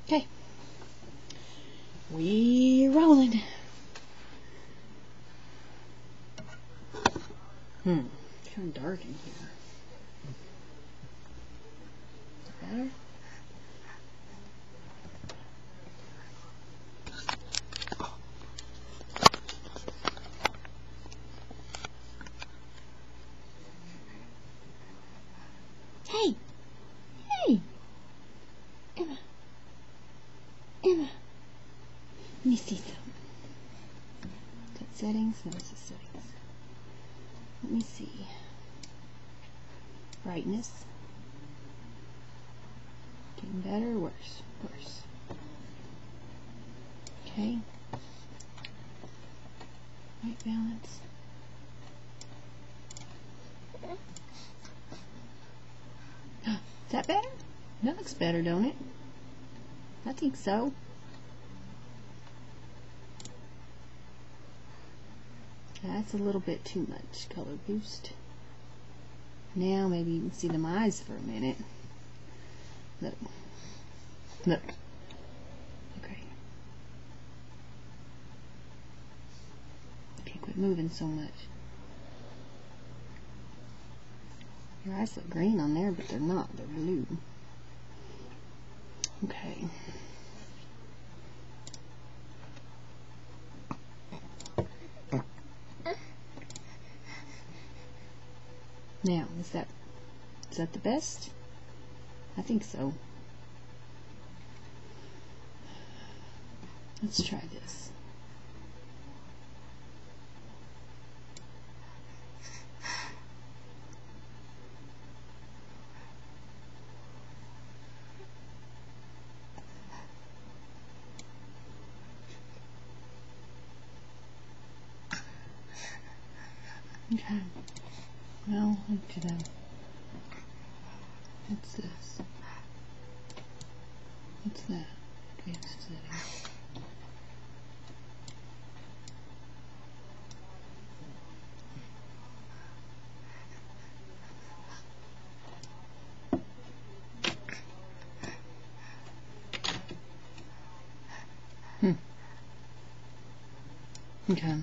Okay. We're rolling. Kind of dark in here. Is that better? Hey! Hey! Emma! Emma! Let me see some. Is that settings? No, it's the settings. Let me see. Brightness. Getting better or worse? Worse. Okay. White balance. Is that better? That looks better, don't it? I think so. That's a little bit too much color boost. Now maybe you can see them eyes for a minute. Look. Look. Okay. Okay, quit moving so much. Your eyes look green on there, but they're not. They're blue. Okay. Now, is that the best? I think so. Let's try this. Okay. Well, look at them. What's this? What's that? Advanced settings. Okay.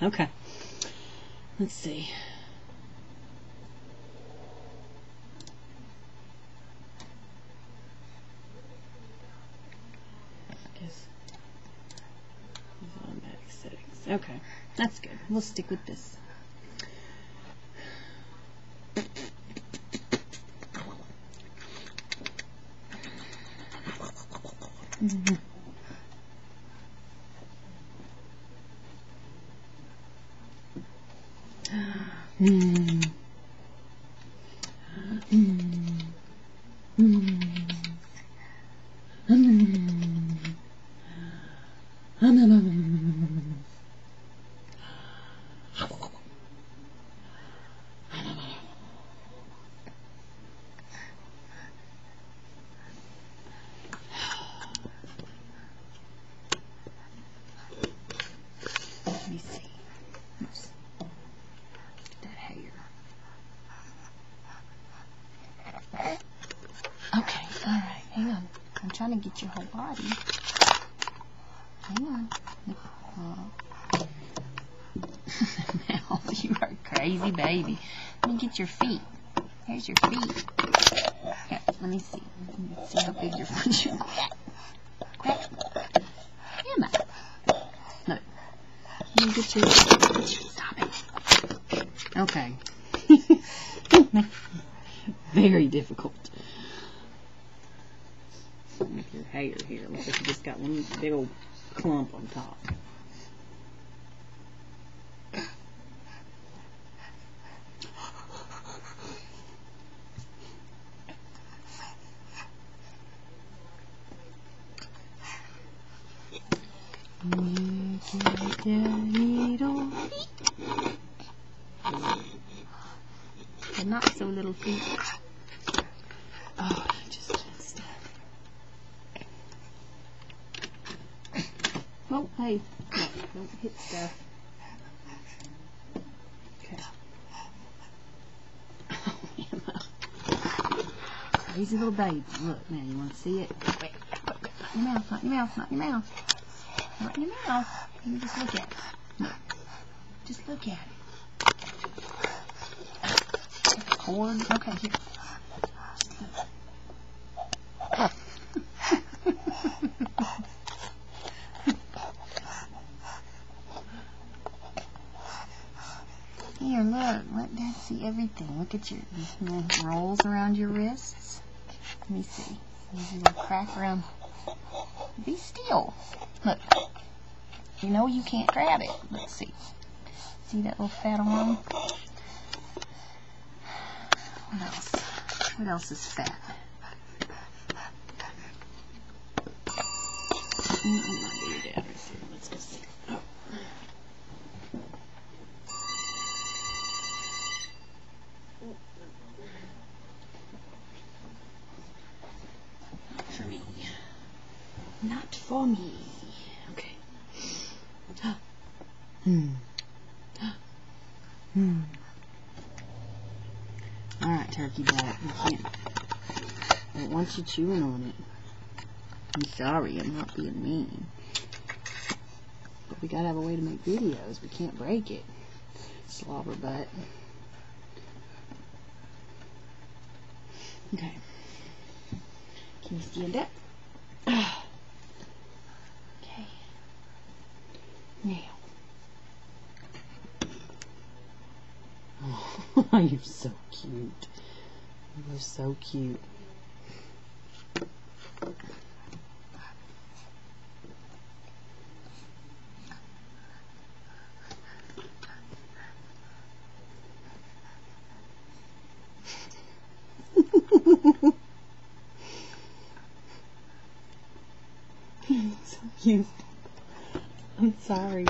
Okay. Let's see. I guess these automatic settings. Okay, that's good. We'll stick with this. Let me see. Oops. That hair. Okay, alright, hang on. I'm trying to get your whole body. Hang on. Now, you are a crazy baby. Let me get your feet. Here's your feet. Here, let me see. Let me see how big your feet are. Quack. Emma. Look. Let me get your stop it. Okay. Very difficult. With your hair here. Looks like you just got one big old clump on top. The not so little feet. Oh, just stuff. Oh, hey, no, don't hit stuff. Crazy little baby. Look, now you want to see it? Wait, not in your mouth, not in your mouth, not in your mouth. Not in your mouth. You just look at it. Look. Just look at it. Cord. Okay, here. Here, look. Let Dad see everything. Look at your little rolls around your wrists. Let me see. There's a little crack around. Be still. Look. You know you can't grab it. Let's see. See that little fat arm? What else? What else is fat? Your dad right there. Let's go see. Oh. Not for me. Not for me. Okay. Alright, turkey butt. I don't want you chewing on it. I'm sorry, I'm not being mean. But we gotta have a way to make videos. We can't break it. Slobber butt. Okay. Can you stand up? Okay. Now. Oh, you're so cute. You are so cute. So cute. I'm sorry.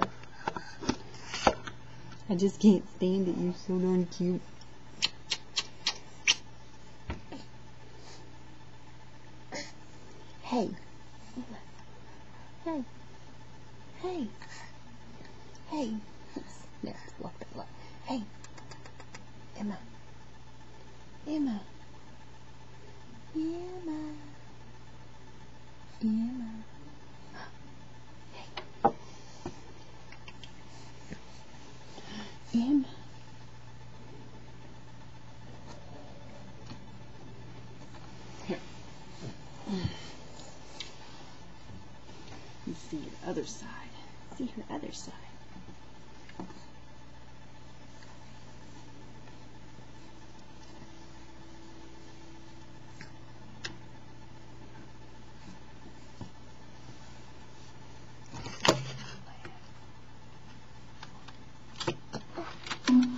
I just can't stand it. You're so darn cute. Hey. Hey. Hey. Hey. There, walk that way. Hey. Emma. Emma. Emma. Emma. Hey. Emma. Here. Let's see her other side. See her other side.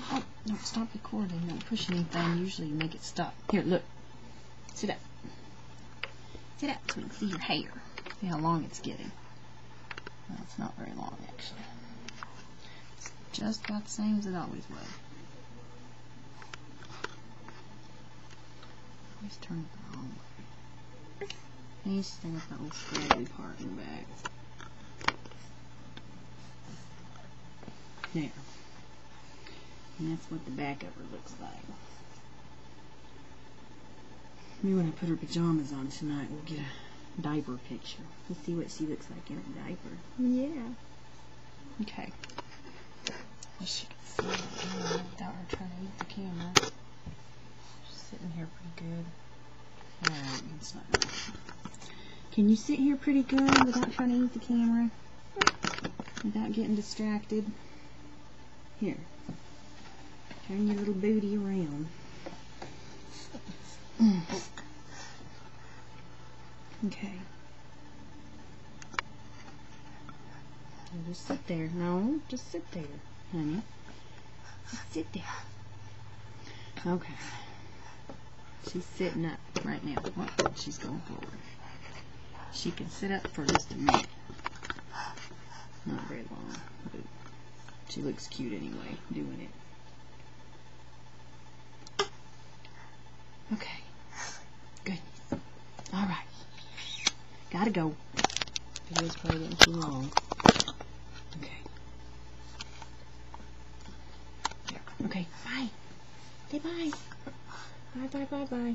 Oh, no, stop recording. Don't push anything. Usually you make it stop. Here, look. Sit up. Sit up so we can see your hair. See how long it's getting. Well, it's not very long, actually. It's just about the same as it always was. Always turn it the wrong way. And you stay with that little scraggly part in the back. There. And that's what the back of her looks like. Maybe when I put her pajamas on tonight, we'll get a diaper picture. Let's see what she looks like in a diaper. Yeah. Okay. Wish you could see it without her trying to eat the camera. She's sitting here pretty good. Alright, it's not good. Can you sit here pretty good without trying to eat the camera? Without getting distracted? Here. Turn your little booty around. Okay. Now just sit there. No, just sit there, honey. Just sit there. Okay. She's sitting up right now. What? She's going forward. She can sit up for just a minute. Not very long, but she looks cute anyway, doing it. Okay. Good. Alright. Gotta go. Video's probably getting too long. Okay. Okay, bye. Say bye. Bye, bye, bye, bye.